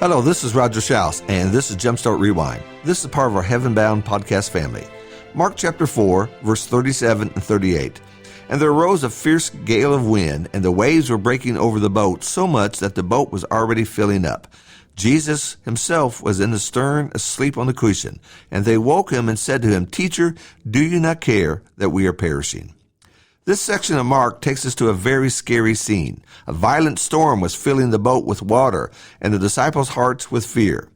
Hello, this is Roger Shouse, and this is Jumpstart Rewind. This is part of our Heaven Bound podcast family. Mark chapter 4, verse 37 and 38. And there arose a fierce gale of wind, and the waves were breaking over the boat so much that the boat was already filling up. Jesus himself was in the stern, asleep on the cushion. And they woke him and said to him, Teacher, do you not care that we are perishing? This section of Mark takes us to a very scary scene. A violent storm was filling the boat with water and the disciples' hearts with fear.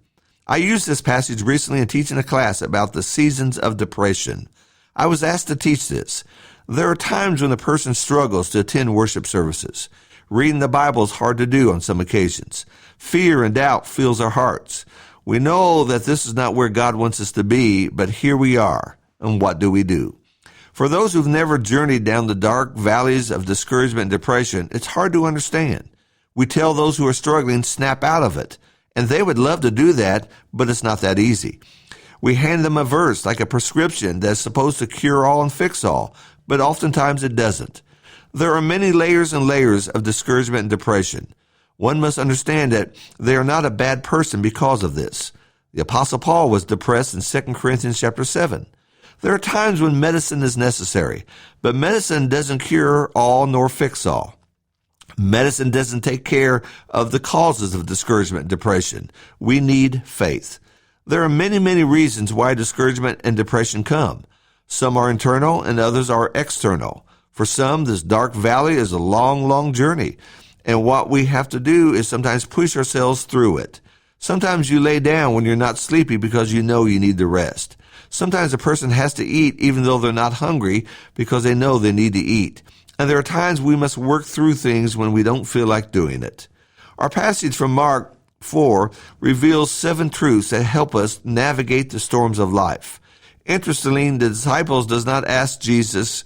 I used this passage recently in teaching a class about the seasons of depression. I was asked to teach this. There are times when a person struggles to attend worship services. Reading the Bible is hard to do on some occasions. Fear and doubt fills our hearts. We know that this is not where God wants us to be, but here we are. And what do we do? For those who've never journeyed down the dark valleys of discouragement and depression, it's hard to understand. We tell those who are struggling, snap out of it. And they would love to do that, but it's not that easy. We hand them a verse like a prescription that's supposed to cure all and fix all, but oftentimes it doesn't. There are many layers and layers of discouragement and depression. One must understand that they are not a bad person because of this. The Apostle Paul was depressed in 2 Corinthians chapter 7. There are times when medicine is necessary, but medicine doesn't cure all nor fix all. Medicine doesn't take care of the causes of discouragement and depression. We need faith. There are many, many reasons why discouragement and depression come. Some are internal and others are external. For some, this dark valley is a long, long journey, and what we have to do is sometimes push ourselves through it. Sometimes you lay down when you're not sleepy because you know you need the rest. Sometimes a person has to eat even though they're not hungry because they know they need to eat. And there are times we must work through things when we don't feel like doing it. Our passage from Mark 4 reveals 7 truths that help us navigate the storms of life. Interestingly, the disciples does not ask Jesus,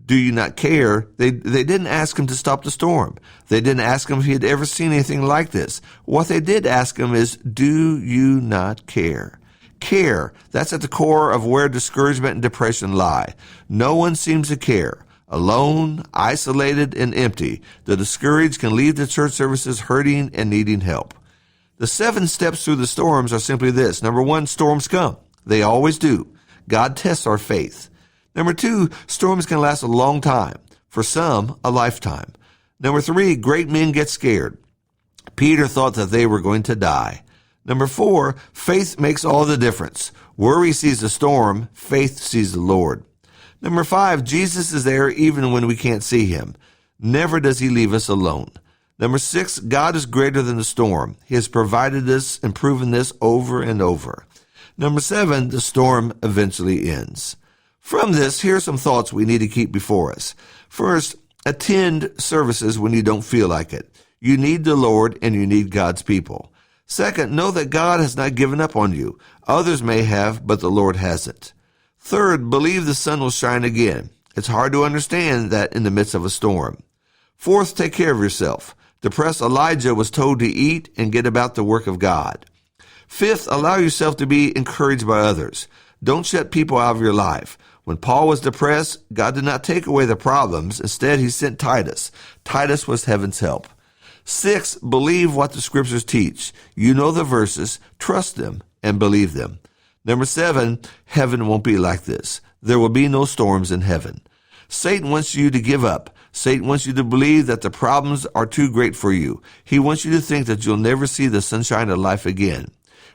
do you not care? They didn't ask him to stop the storm. They didn't ask him if he had ever seen anything like this. What they did ask him is, do you not care? Care, that's at the core of where discouragement and depression lie. No one seems to care. Alone, isolated, and empty, the discouraged can leave the church services hurting and needing help. The 7 steps through the storms are simply this. Number 1, storms come. They always do. God tests our faith. Number 2, storms can last a long time. For some, a lifetime. Number 3, great men get scared. Peter thought that they were going to die. Number 4, faith makes all the difference. Worry sees the storm, faith sees the Lord. Number 5, Jesus is there even when we can't see him. Never does he leave us alone. Number 6, God is greater than the storm. He has provided this and proven this over and over. Number 7, the storm eventually ends. From this, here are some thoughts we need to keep before us. First, attend services when you don't feel like it. You need the Lord and you need God's people. Second, know that God has not given up on you. Others may have, but the Lord hasn't. Third, believe the sun will shine again. It's hard to understand that in the midst of a storm. Fourth, take care of yourself. Depressed Elijah was told to eat and get about the work of God. Fifth, allow yourself to be encouraged by others. Don't shut people out of your life. When Paul was depressed, God did not take away the problems. Instead, he sent Titus. Titus was heaven's help. 6, believe what the scriptures teach. You know the verses, trust them, and believe them. Number 7, heaven won't be like this. There will be no storms in heaven. Satan wants you to give up. Satan wants you to believe that the problems are too great for you. He wants you to think that you'll never see the sunshine of life again.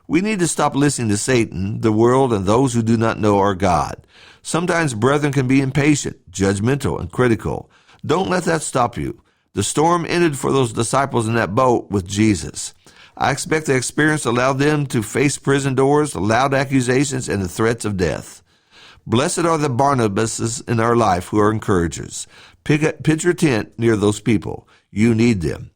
We need to stop listening to Satan, the world, and those who do not know our God. Sometimes brethren can be impatient, judgmental, and critical. Don't let that stop you. The storm ended for those disciples in that boat with Jesus. I expect the experience allowed them to face prison doors, loud accusations, and the threats of death. Blessed are the Barnabases in our life who are encouragers. Pitch your tent near those people. You need them.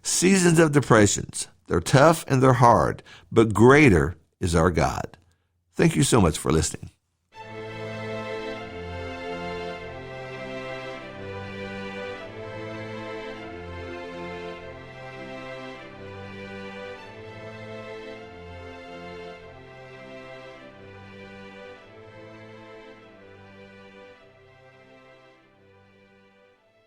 Seasons of depressions. They're tough and they're hard, but greater is our God. Thank you so much for listening.